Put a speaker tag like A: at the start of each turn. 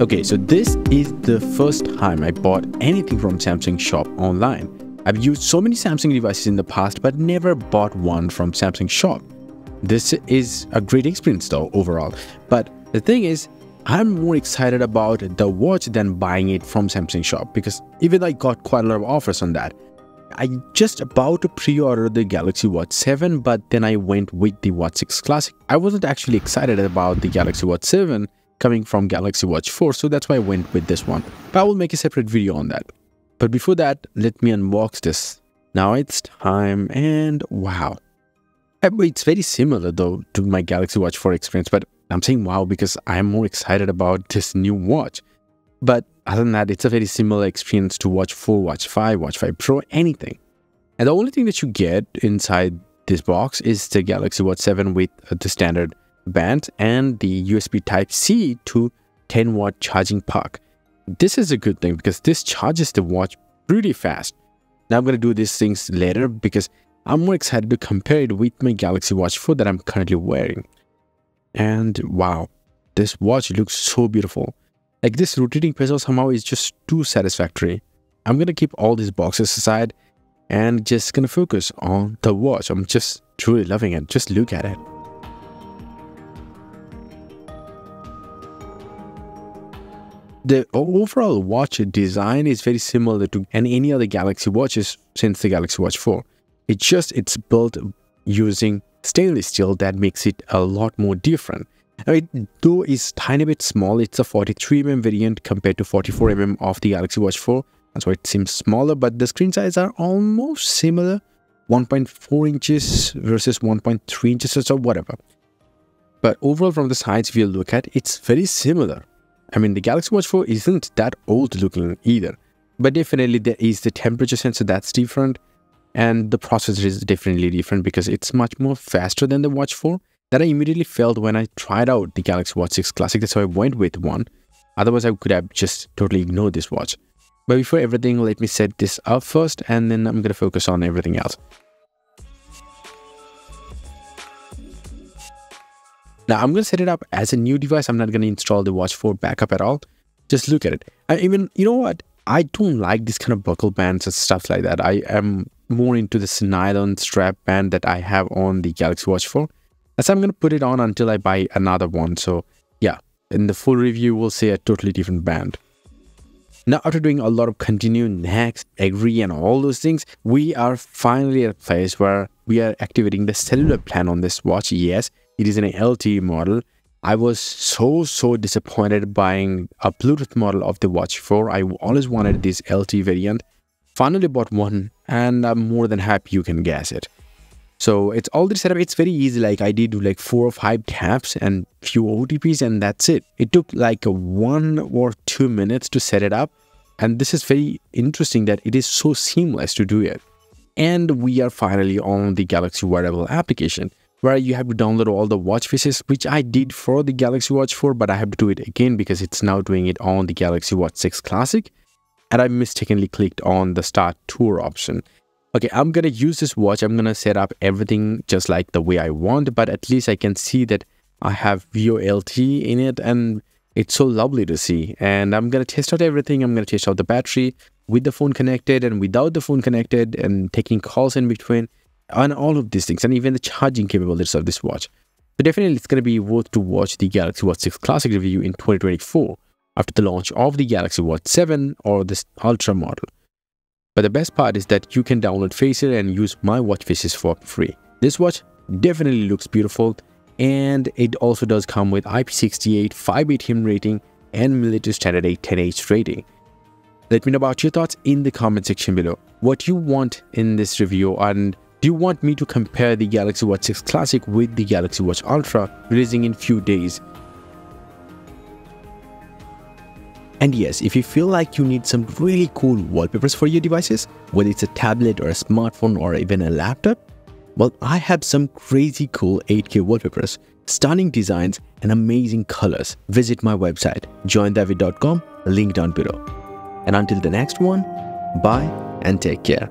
A: Okay, so this is the first time I bought anything from Samsung shop online. I've used so many Samsung devices in the past, but never bought one from Samsung shop. This is a great experience though, overall. But the thing is, I'm more excited about the watch than buying it from Samsung shop, because even I got quite a lot of offers on that. I just about to pre-order the Galaxy Watch 7, but then I went with the Watch 6 Classic. I wasn't actually excited about the Galaxy Watch 7 coming from Galaxy Watch 4, so that's why I went with this one. But I will make a separate video on that. But before that, let me unbox this. Now it's time, and wow. It's very similar though to my Galaxy Watch 4 experience, but I'm saying wow because I'm more excited about this new watch. But other than that, it's a very similar experience to Watch 4, Watch 5, Watch 5 Pro, anything. And the only thing that you get inside this box is the Galaxy Watch 7 with the standard band and the USB Type-C to 10-watt charging puck. This is a good thing because this charges the watch pretty fast. Now I'm going to do these things later because I'm more excited to compare it with my Galaxy Watch 4 that I'm currently wearing. And wow, this watch looks so beautiful. Like, this rotating bezel somehow is just too satisfactory. I'm going to keep all these boxes aside and just going to focus on the watch. I'm just truly loving it. Just look at it. The overall watch design is very similar to any other Galaxy watches since the Galaxy Watch 4. It's built using stainless steel that makes it a lot more different. Now, it though is tiny bit small. It's a 43mm variant compared to 44mm of the Galaxy Watch 4. That's why it seems smaller, but the screen size are almost similar. 1.4 inches versus 1.3 inches or so, whatever. But overall from the sides, if you look at, it's very similar. I mean, the Galaxy Watch 4 isn't that old looking either, but definitely there is the temperature sensor that's different, and the processor is definitely different because it's much more faster than the Watch 4. That I immediately felt when I tried out the Galaxy Watch 6 Classic. That's why I went with one. Otherwise, I could have just totally ignored this watch. But before everything, let me set this up first, and then I'm going to focus on everything else. Now, I'm going to set it up as a new device. I'm not going to install the Watch 4 backup at all. Just look at it. You know what? I don't like this kind of buckle bands and stuff like that. I am more into this nylon strap band that I have on the Galaxy Watch 4. So I'm going to put it on until I buy another one. So yeah, in the full review, we'll see a totally different band. Now, after doing a lot of continue, next, agree, and all those things, we are finally at a place where we are activating the cellular plan on this watch. Yes, it is an LTE model. I was so disappointed buying a Bluetooth model of the Watch 4. I always wanted this LTE variant. Finally bought one, and I'm more than happy you can guess it. So it's already set up. It's very easy. Like, I did like 4 or 5 taps and few OTPs, and that's it. It took like 1 or 2 minutes to set it up. And this is very interesting that it is so seamless to do it. And we are finally on the Galaxy Wearable application, where you have to download all the watch faces, which I did for the Galaxy Watch 4, but I have to do it again because it's now doing it on the Galaxy Watch 6 Classic. And I mistakenly clicked on the Start Tour option. Okay, I'm going to use this watch. I'm going to set up everything just like the way I want, but at least I can see that I have VoLTE in it, and it's so lovely to see. And I'm going to test out everything. I'm going to test out the battery with the phone connected and without the phone connected, and taking calls in between, and all of these things, and even the charging capabilities of this watch. So definitely it's going to be worth to watch the Galaxy Watch 6 Classic review in 2024 after the launch of the Galaxy Watch 7 or this Ultra model. But the best part is that you can download Faces and use my watch faces for free. This watch definitely looks beautiful, and it also does come with IP68 5/8 rating and military standard 810H rating. Let me know about your thoughts in the comment section below. What you want in this review, and do you want me to compare the Galaxy Watch 6 Classic with the Galaxy Watch Ultra releasing in few days? And yes, if you feel like you need some really cool wallpapers for your devices, whether it's a tablet or a smartphone or even a laptop, well, I have some crazy cool 8K wallpapers, stunning designs, and amazing colors. Visit my website, joindavid.com, link down below. And until the next one, bye and take care.